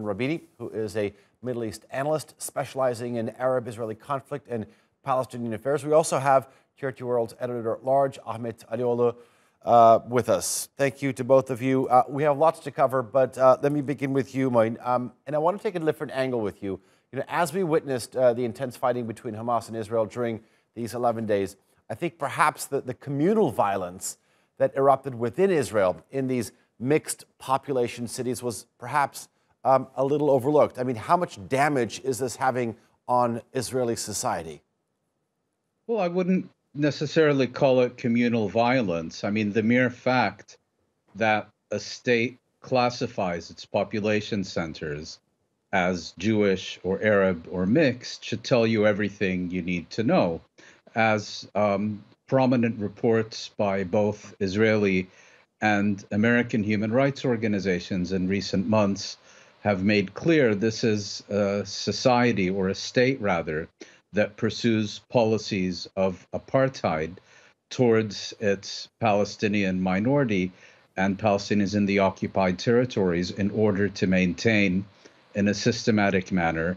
Mouin Rabbani, who is a Middle East analyst specializing in Arab-Israeli conflict and Palestinian affairs. We also have TRT World's editor-at-large, Ahmet Alioglu, with us. Thank you to both of you. We have lots to cover, but let me begin with you, Mouin. And I want to take a different angle with you. As we witnessed the intense fighting between Hamas and Israel during these 11 days, I think perhaps the communal violence that erupted within Israel in these mixed population cities was perhaps a little overlooked. I mean, how much damage is this having on Israeli society? Well, I wouldn't necessarily call it communal violence. I mean, the mere fact that a state classifies its population centers as Jewish or Arab or mixed should tell you everything you need to know. As prominent reports by both Israeli and American human rights organizations in recent months have made clear, this is a society, or a state rather, that pursues policies of apartheid towards its Palestinian minority and Palestinians in the occupied territories in order to maintain, in a systematic manner,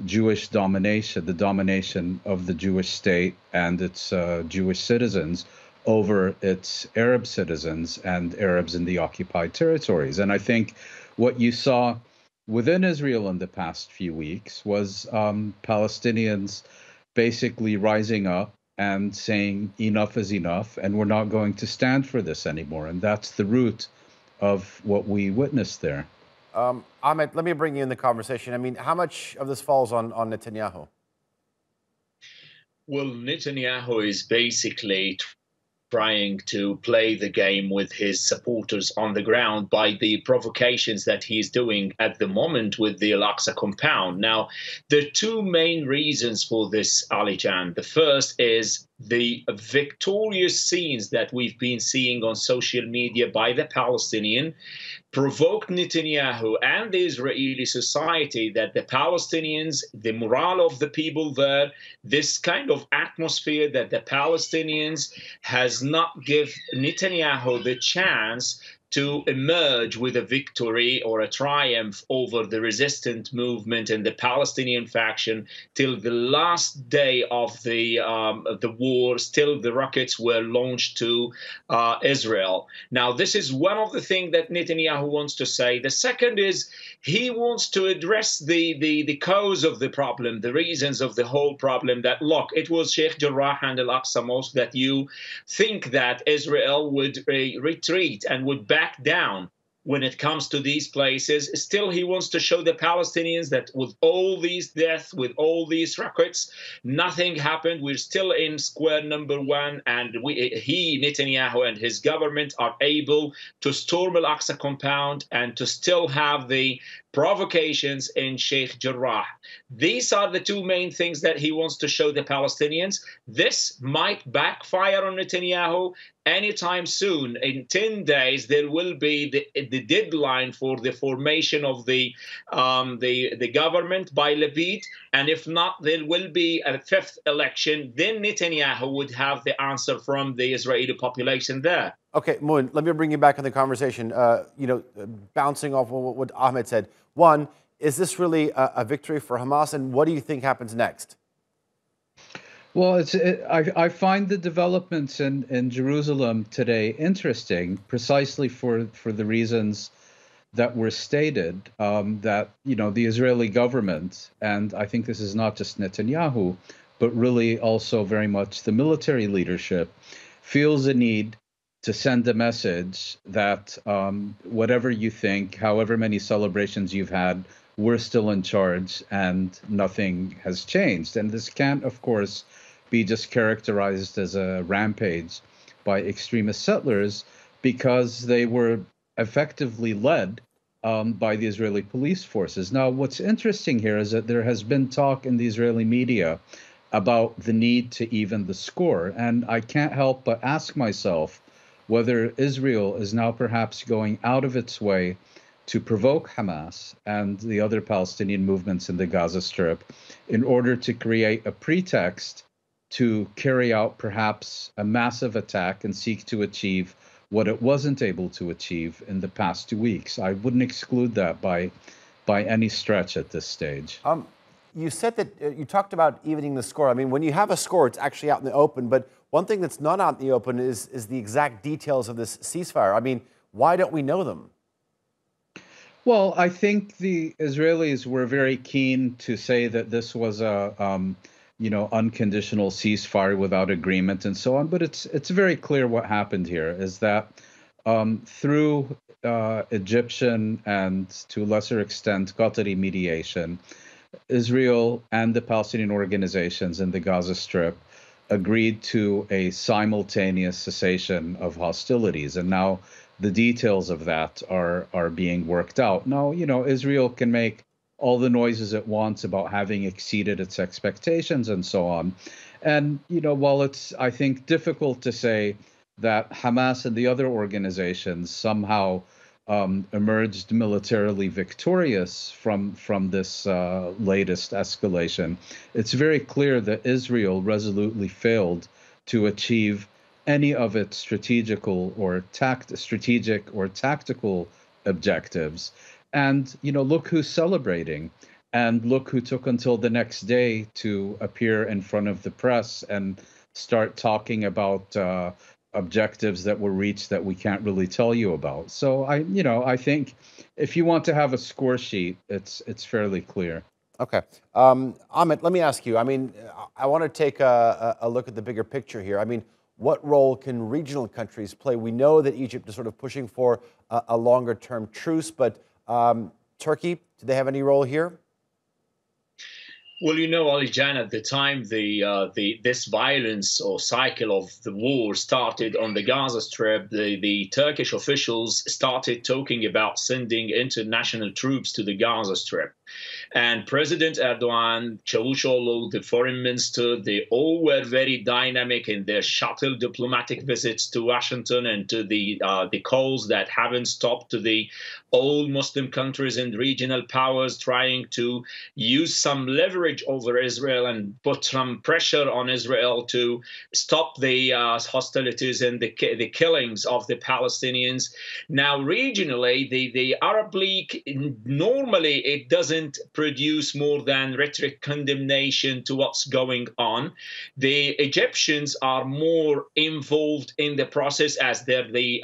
Jewish domination, the domination of the Jewish state and its Jewish citizens over its Arab citizens and Arabs in the occupied territories. And I think what you saw within Israel in the past few weeks was Palestinians basically rising up and saying enough is enough, and we're not going to stand for this anymore. And that's the root of what we witnessed there. Ahmet, let me bring you in the conversation. I mean, how much of this falls on Netanyahu? Well, Netanyahu is basically trying to play the game with his supporters on the ground by the provocations that he's doing at the moment with the Al-aqsa compound. Now, there are two main reasons for this, Ali Jan. The first is the victorious scenes that we've been seeing on social media by the Palestinian provoked Netanyahu and the Israeli society that the Palestinians, the morale of the people there, this kind of atmosphere that the Palestinians has not give Netanyahu the chance to emerge with a victory or a triumph over the resistant movement and the Palestinian faction till the last day of the war, still the rockets were launched to Israel. Now, this is one of the things that Netanyahu wants to say. The second is he wants to address the cause of the problem, the reasons of the whole problem, that, look, it was Sheikh Jarrah and Al-Aqsa Mosque that you think that Israel would retreat and would back down when it comes to these places. Still, he wants to show the Palestinians that with all these deaths, with all these rockets, nothing happened. We're still in square number one, and Netanyahu and his government are able to storm Al-Aqsa compound and to still have the provocations in Sheikh Jarrah. These are the two main things that he wants to show the Palestinians. This might backfire on Netanyahu anytime soon. In 10 days, there will be the deadline for the formation of the government by Lapid, and if not, there will be a fifth election. Then Netanyahu would have the answer from the Israeli population there. Okay, Mouin, let me bring you back in the conversation. Bouncing off what Ahmed said. One, is this really a victory for Hamas, and what do you think happens next? Well, I find the developments in Jerusalem today interesting, precisely for the reasons that were stated, that, the Israeli government, and I think this is not just Netanyahu, but really also very much the military leadership, feels a need to send a message that whatever you think, however many celebrations you've had, we're still in charge and nothing has changed. And this can't, of course, be just characterized as a rampage by extremist settlers, because they were effectively led by the Israeli police forces. Now, what's interesting here is that there has been talk in the Israeli media about the need to even the score. And I can't help but ask myself whether Israel is now perhaps going out of its way to provoke Hamas and the other Palestinian movements in the Gaza Strip in order to create a pretext to carry out perhaps a massive attack and seek to achieve what it wasn't able to achieve in the past 2 weeks. I wouldn't exclude that by by any stretch at this stage. You said that you talked about evening the score. I mean, when you have a score, it's actually out in the open. But one thing that's not out in the open is the exact details of this ceasefire. I mean, why don't we know them? Well, I think the Israelis were very keen to say that this was a, unconditional ceasefire without agreement and so on. But it's very clear what happened here is that through Egyptian and to a lesser extent Qatari mediation, Israel and the Palestinian organizations in the Gaza Strip agreed to a simultaneous cessation of hostilities. And now the details of that are being worked out. Now, Israel can make all the noises it wants about having exceeded its expectations and so on. And, while it's, I think, difficult to say that Hamas and the other organizations somehow emerged militarily victorious from this latest escalation, it's very clear that Israel resolutely failed to achieve any of its strategic or tactical objectives. And look who's celebrating, and look who took until the next day to appear in front of the press and start talking about objectives that were reached that we can't really tell you about. So I think if you want to have a score sheet, it's fairly clear. Okay. Ahmet, let me ask you, I mean, I want to take a look at the bigger picture here. I mean, what role can regional countries play? We know that Egypt is sort of pushing for a longer term truce, but Turkey, do they have any role here? Well, Alijan, at the time this violence or cycle of the war started on the Gaza Strip, the Turkish officials started talking about sending international troops to the Gaza Strip. And President Erdogan, Çavuşoğlu, the foreign minister, they all were very dynamic in their shuttle diplomatic visits to Washington and to the calls that haven't stopped to the all Muslim countries and regional powers trying to use some leverage over Israel and put some pressure on Israel to stop the hostilities and the killings of the Palestinians. Now, regionally, the Arab League, normally it doesn't produce more than rhetoric condemnation to what's going on. The Egyptians are more involved in the process as they're the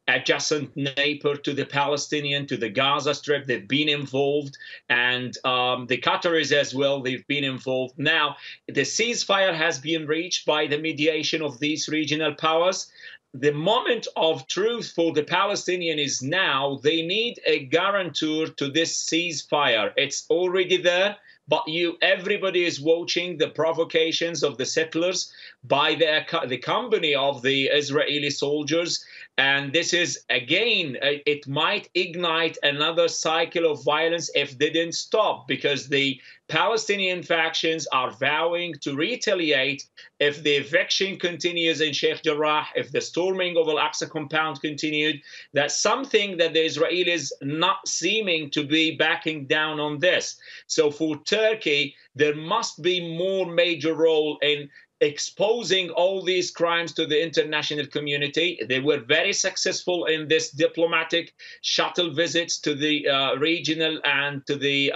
adjacent neighbor to the Palestinian, to the Gaza Strip. They've been involved, and the Qataris as well, they've been involved. Now, the ceasefire has been reached by the mediation of these regional powers. The moment of truth for the Palestinian is now. They need a guarantor to this ceasefire. It's already there, but everybody is watching the provocations of the settlers by the company of the Israeli soldiers. And this is, again, it might ignite another cycle of violence if they didn't stop, because the Palestinian factions are vowing to retaliate if the eviction continues in Sheikh Jarrah, if the storming of Al-Aqsa compound continued. That's something that the Israelis not seeming to be backing down on this. So for Turkey, there must be more major role in exposing all these crimes to the international community. They were very successful in this diplomatic shuttle visits to the regional and to the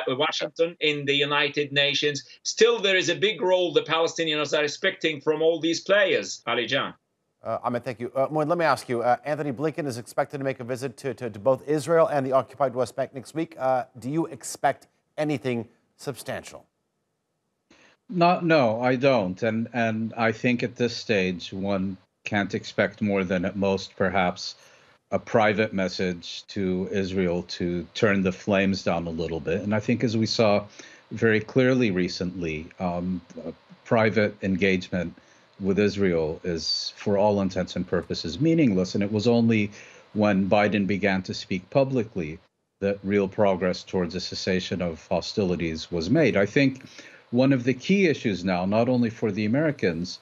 Washington in the United Nations. Still, there is a big role the Palestinians are expecting from all these players, Alijan. Ahmet, thank you. Mouin, let me ask you, Anthony Blinken is expected to make a visit to both Israel and the occupied West Bank next week. Do you expect anything substantial? No, I don't. And I think at this stage, one can't expect more than at most, perhaps, a private message to Israel to turn the flames down a little bit. And I think, as we saw very clearly recently, private engagement with Israel is, for all intents and purposes, meaningless. And it was only when Biden began to speak publicly that real progress towards a cessation of hostilities was made. I think one of the key issues now, not only for the Americans,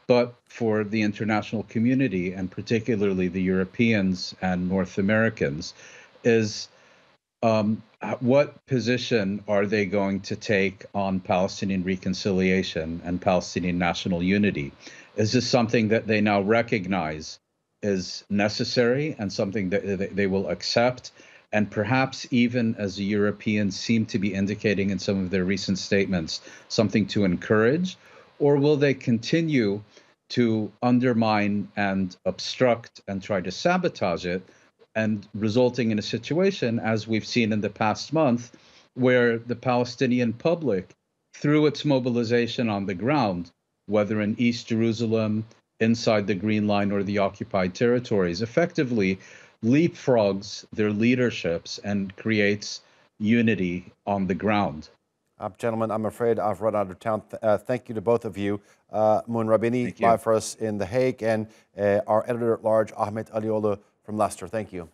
but for the international community, and particularly the Europeans and North Americans, is what position are they going to take on Palestinian reconciliation and Palestinian national unity? Is this something that they now recognize is necessary and something that they will accept and perhaps even, as the Europeans seem to be indicating in some of their recent statements, something to encourage? Or will they continue to undermine and obstruct and try to sabotage it, and resulting in a situation, as we've seen in the past month, where the Palestinian public, through its mobilization on the ground, whether in East Jerusalem, inside the Green Line, or the occupied territories, effectively leapfrogs their leaderships and creates unity on the ground? Gentlemen, I'm afraid I've run out of time. Thank you to both of you. Mouin Rabbani, live for us in The Hague, and our editor-at-large, Ahmet Alioglu from Leicester. Thank you.